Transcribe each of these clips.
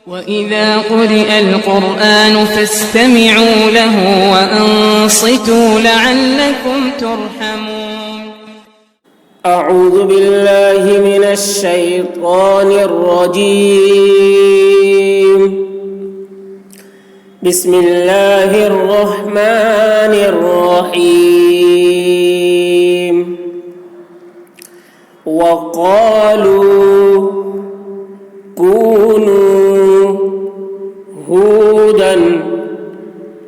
وإذا قرئ القرآن فاستمعوا له وأنصتوا لعلكم ترحمون. أعوذ بالله من الشيطان الرجيم. بسم الله الرحمن الرحيم. وقالوا كونوا هودا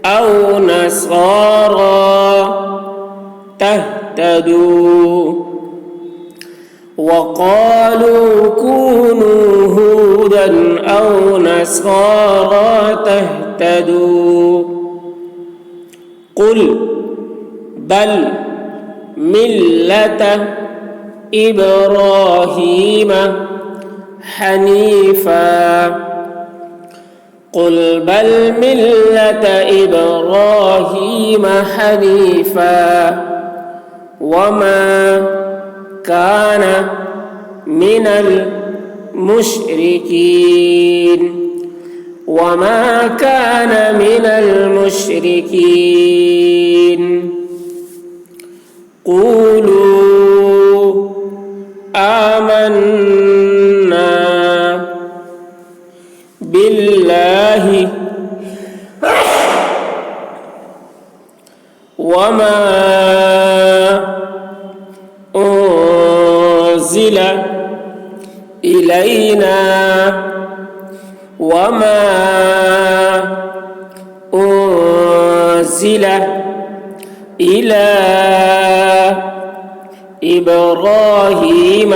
أو نصارى تهتدوا. وقالوا كونوا هودا أو نصارى تهتدوا. قل بل ملة إبراهيم حنيفا. قل بل ملة إبراهيم حنيفا وما كان من المشركين. وما كان من المشركين. قولوا آمنا بالله وما أنزل إلينا وما أنزل إلى إبراهيم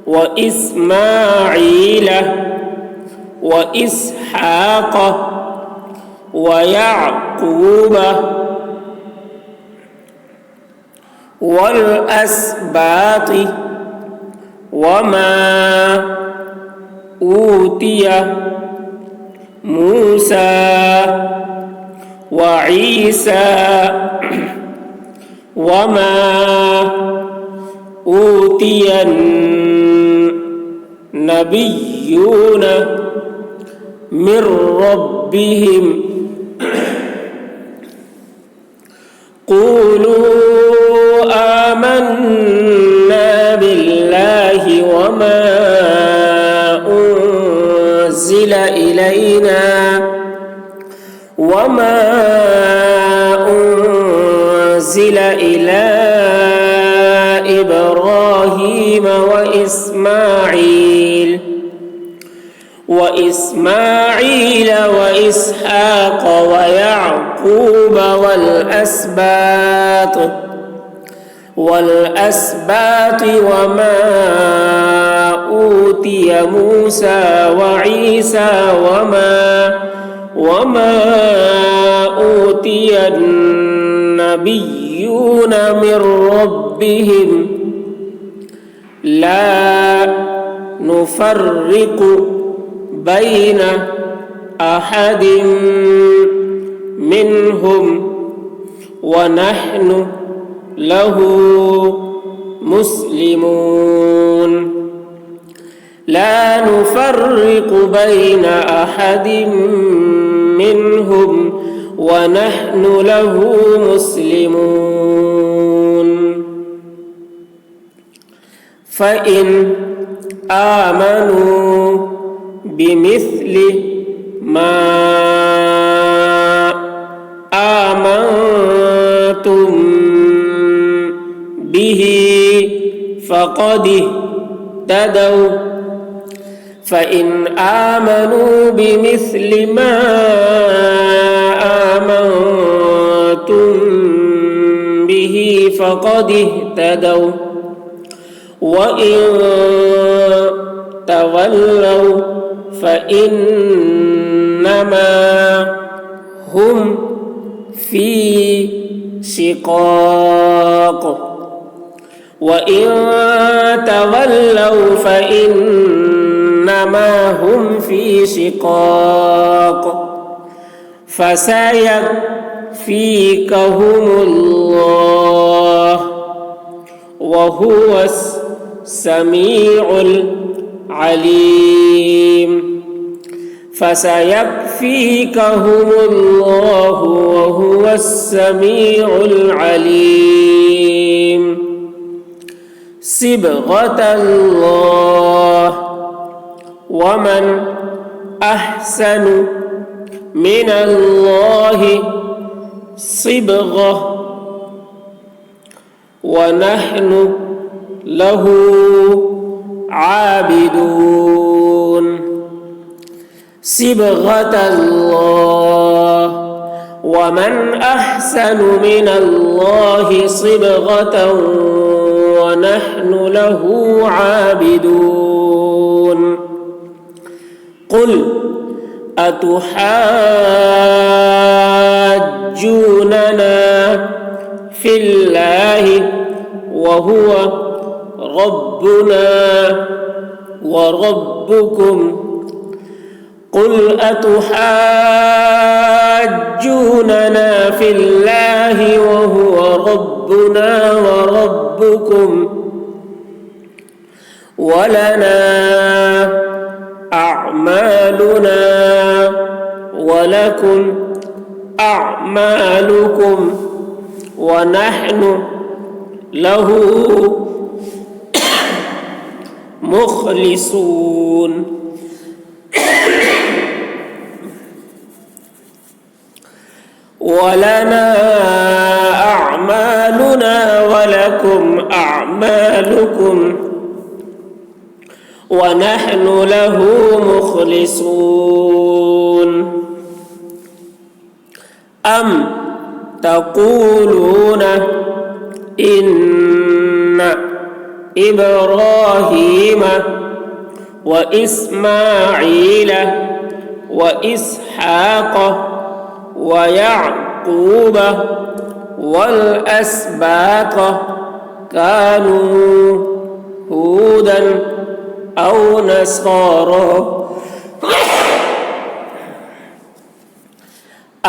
وإسماعيل وإسحاق ويعقوب والأسباط وما أوتي موسى وعيسى وما أوتي النبيون من ربهم. قولوا آمنا بالله وما أنزل إلينا وما أنزل إلى إبراهيم وإسماعيل وإسحاق ويعقوب والأسباط وما أوتي موسى وعيسى وما أوتي النبيون من ربهم لا نفرق بين أحد منهم ونحن له مسلمون. لا نفرق بين أحد منهم ونحن له مسلمون. فإن آمنوا بمثل ما آمنتم به فقد اهتدوا. فإن آمنوا بمثل ما آمنتم به فقد اهتدوا. وإن تولوا فإنما هم في شقاق. وإن تولوا فإنما هم في شقاق فسيكفيكهم الله وهو السميع العليم. फसयक्फीकहुमुल्लाहु वहुवस्समीउल अलीम। सिबगतल्लाह वमन अहसनु मिनल्लाहि सिबगह वनहनु लहू आबिदून। सिबगतल्लाह वमन अहसनु मिनल्लाहि सिबगतन वनहनु लहू आबिदून। कुल अतुहाज्जूनना फिल्लाहि वहुव रब्बुना व रब्बुकुम। कुल अतुहाज्जूनना फिल्लाहि वहुव रब्बुना व रब्बुकुम वलना अअमालुना वलकुम अअमालुकुम वनहनु लहू मुखलिसून। वलना अअमालुना वलकुम अअमालुकुम वनहनु लहू मुखलिसून। अम तक़ूलून इन्न इब्राहीम व इस्माईल व इसहाक़ व याक़ूब वल अस्बात कानू हूदन औ नसारा।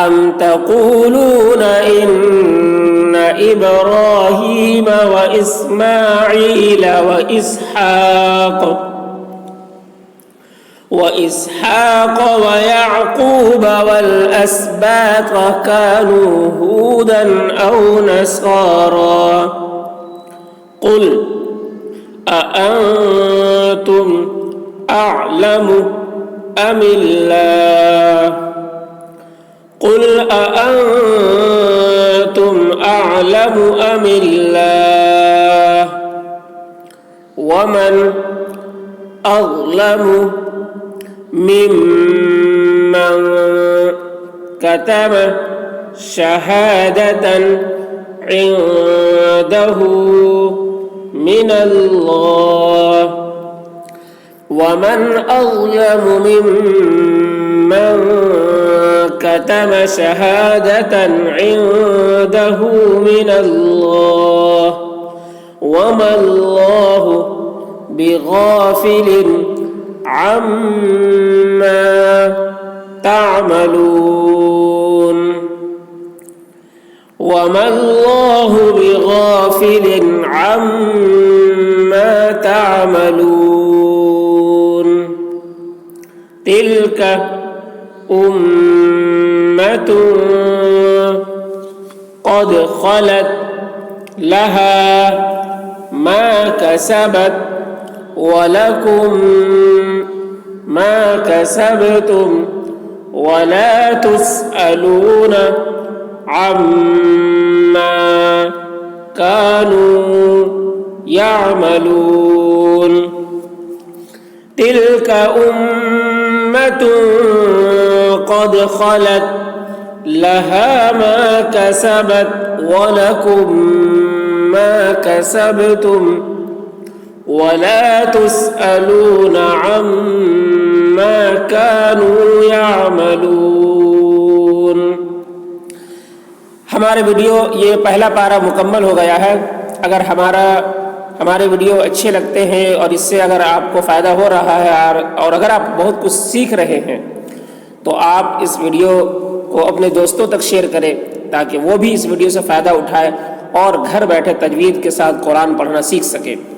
अम तक़ूलून इन्न इब्राहीम व इस्माईल व इसहाक़ व याक़ूब वल अस्बात कानू हूदन औ नसारा। कुल अअंतुम अअलमु अमिल्लाह। कुल अअंतुम अअलमु अमिल्लाह वमन अज़लमु मिम्मन कतम शहादतन इंदहु मिनल्लाह वमन अज़लमु मिम्मन कतम शहादतन इंदहु मिनल्लाह वमल्लाहु बिगाफिलिन अम्मा तामलून। वमल्लाहु बिगाफिलिन अम्मा तामलून। तिल्क उम्मतुन क़द ख़लत लहा मा कसबत वलकुम मा कसबतुम वला तुस्अलून अम्मा कानू यामलून। तिल्क उम्मतुन क़द ख़लत लहा मा कसबत वलकुम मा कसबतुम वला तुस्अलून अम्मा कानू यामलून। हमारे वीडियो ये पहला पारा मुकम्मल हो गया है। अगर हमारे वीडियो अच्छे लगते हैं और इससे अगर आपको फ़ायदा हो रहा है और अगर आप बहुत कुछ सीख रहे हैं तो आप इस वीडियो को अपने दोस्तों तक शेयर करें ताकि वो भी इस वीडियो से फ़ायदा उठाए और घर बैठे तजवीद के साथ कुरान पढ़ना सीख सके।